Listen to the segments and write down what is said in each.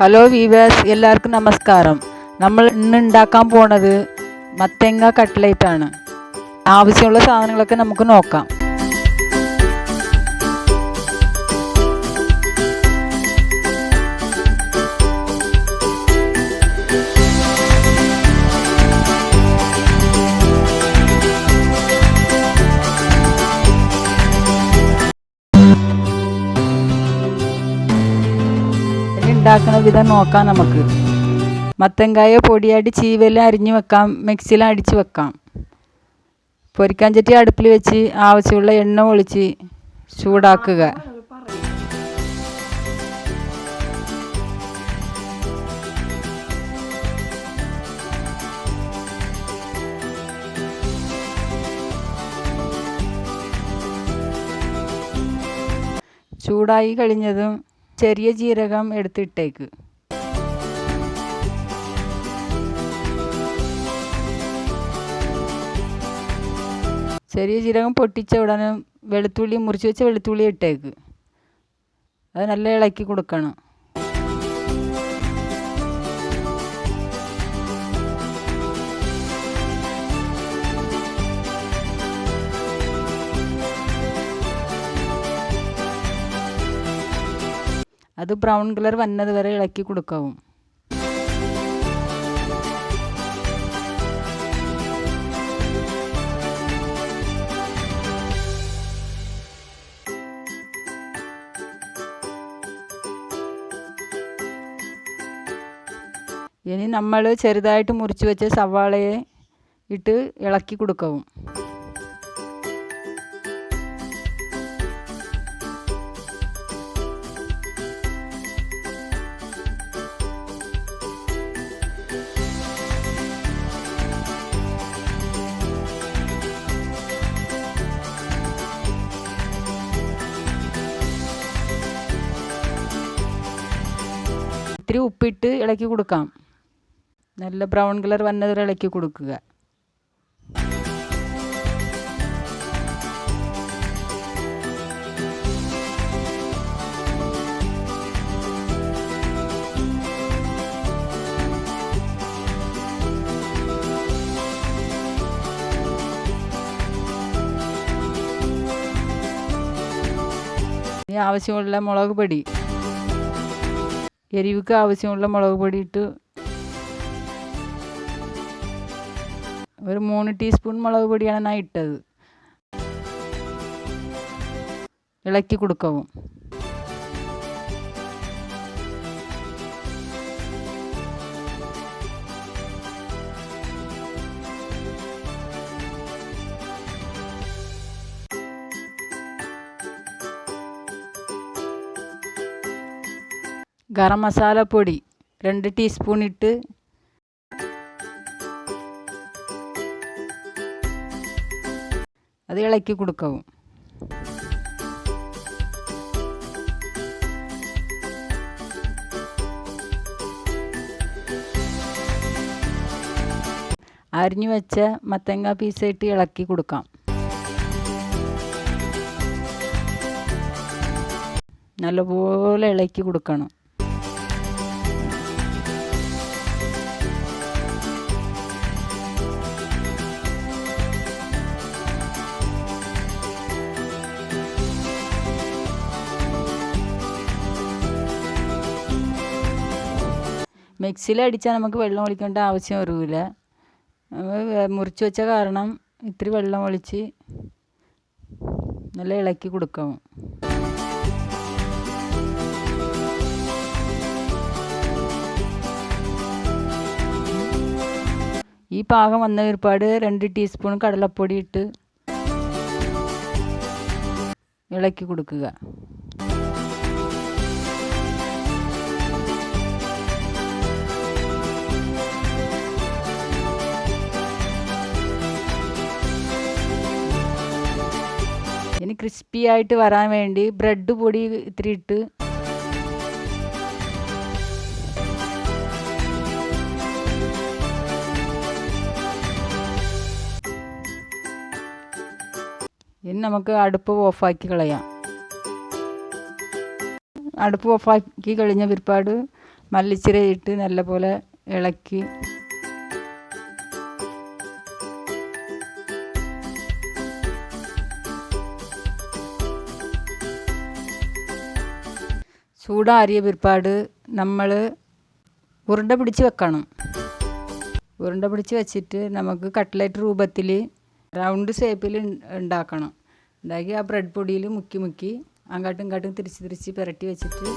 Hello weavers, എല്ലാവർക്കും നമസ്കാരം. നമ്മൾ ഇന്ന് ഉണ്ടാക്കാൻ പോണത് മത്തങ്ങ കട്ട്ലേറ്റ് ആണ്. ആവശ്യമുള്ള സാധനങ്ങളൊക്കെ നമുക്ക് നോക്കാം. ഉണ്ടാക്കുന്ന വിധം നോക്കാം. നമുക്ക് മത്തങ്കായ പൊടിയായിട്ട് ചീവെല്ലാം അരിഞ്ഞു വെക്കാം, മിക്സിയിൽ അടിച്ച് വെക്കാം. പൊരിക്കാൻ ചട്ടി അടുപ്പിൽ വെച്ച് ആവശ്യമുള്ള എണ്ണ ഒഴിച്ച് ചൂടാക്കുക. ചൂടായി കഴിഞ്ഞതും ചെറിയ ജീരകം എടുത്തിട്ടേക്ക്. ചെറിയ ജീരകം പൊട്ടിച്ച ഉടനെ വെളുത്തുള്ളി, മുറിച്ച് വെച്ച വെളുത്തുള്ളി ഇട്ടേക്ക്. അത് നല്ല ഇളക്കി കൊടുക്കണം. അത് ബ്രൗൺ കളർ വന്നത് വരെ ഇളക്കി കൊടുക്കാവും. ഇനി നമ്മൾ ചെറുതായിട്ട് മുറിച്ച് വെച്ച സവാളയെ ഇട്ട് ഇളക്കി കൊടുക്കാവും. ഇത്തിരി ഉപ്പിട്ട് ഇളക്കി കൊടുക്കാം. നല്ല ബ്രൗൺ കളർ വന്നതുവരെ ഇളക്കി കൊടുക്കുക. ഇനി ആവശ്യമുള്ള മുളക് പൊടി, എരിവുക്ക് ആവശ്യമുള്ള മുളക് പൊടി ഇട്ട് ഒരു 3 ടീസ്പൂൺ മുളക് പൊടിയാണ് ഞാൻ ഇട്ടത്. ഇളക്കി കൊടുക്കാവും. ഗരം മസാല പൊടി 2 ടീസ്പൂൺ ഇട്ട് അത് ഇളക്കി കൊടുക്കാവും. അരിഞ്ഞു വെച്ച മത്തങ്ങ പീസായിട്ട് ഇളക്കി കൊടുക്കാം. നല്ലപോലെ ഇളക്കി കൊടുക്കണം. മിക്സിയിൽ അടിച്ചാൽ നമുക്ക് വെള്ളം ഒഴിക്കേണ്ട ആവശ്യം വരില്ല. മുറിച്ച് വെച്ച കാരണം ഇത്തിരി വെള്ളം ഒഴിച്ച് നല്ല ഇളക്കി കൊടുക്കാം. ഈ പാകം വന്ന ഒരുപാട് 2 ടീസ്പൂൺ കടലപ്പൊടി ഇട്ട് ഇളക്കി കൊടുക്കുക. ഇനി ക്രിസ്പി ആയിട്ട് വരാൻ വേണ്ടി ബ്രെഡ് പൊടി ഇത്തിരി ഇട്ട് ഇനി നമുക്ക് അടുപ്പ് ഓഫാക്കി കളയാം. അടുപ്പ് ഓഫാക്കി കഴിഞ്ഞ പിற்பாട് മല്ലിച്ചീര ഇട്ട് നല്ലപോലെ ഇളക്കി ചൂടാറിയ പിற்പാട് നമ്മൾ ഉരുണ്ട പിടിച്ച് വെക്കണം. ഉരുണ്ട പിടിച്ച് വെച്ചിട്ട് നമുക്ക് കട്ട്ലറ്റ് രൂപത്തിൽ റൗണ്ട് ഷേപ്പിൽ ഉണ്ടാക്കണം. ഉണ്ടാക്കി ആ ബ്രെഡ് പൊടിയിൽ മുക്കി മുക്കി അങ്ങോട്ടും ഇങ്ങോട്ടും തിരിച്ച് തിരിച്ച് പുരട്ടി വെച്ചിട്ട്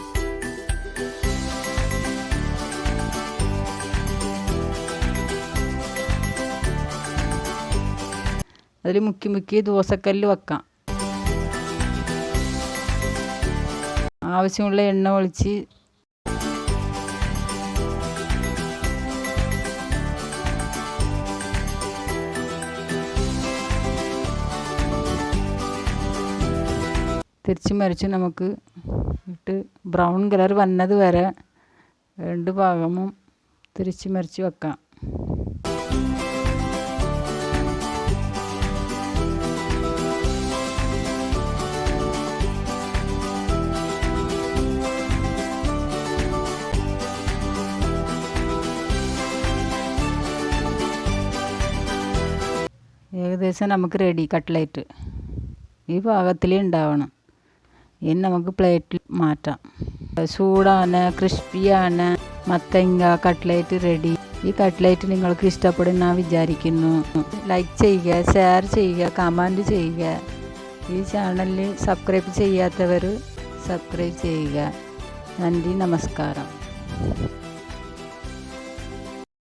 അതിൽ മുക്കി മുക്കി ദോശക്കല്ല് വെക്കാം. ആവശ്യമുള്ള എണ്ണ ഒഴിച്ച് തിരിച്ച് മറിച്ച് നമുക്ക് ഇട്ട് ബ്രൗൺ കളർ വന്നത് വരെ രണ്ട് ഭാഗവും തിരിച്ച് മറിച്ച് വെക്കാം. ഏകദേശം നമുക്ക് റെഡി കട്ട്ലറ്റ്. ഈ പാകത്തിൽ ഉണ്ടാവണം. ഇനി നമുക്ക് പ്ലേറ്റിൽ മാറ്റാം. ചൂടാണ്, ക്രിസ്പിയാണ്. മത്തങ്ങ കട്ട്ലറ്റ് റെഡി. ഈ കട്ട്ലറ്റ് നിങ്ങൾക്ക് ഇഷ്ടപ്പെടുന്ന വിചാരിക്കുന്നു. ലൈക്ക് ചെയ്യുക, ഷെയർ ചെയ്യുക, കമൻറ്റ് ചെയ്യുക. ഈ ചാനലിൽ സബ്സ്ക്രൈബ് ചെയ്യാത്തവർ സബ്സ്ക്രൈബ് ചെയ്യുക. നന്ദി, നമസ്കാരം.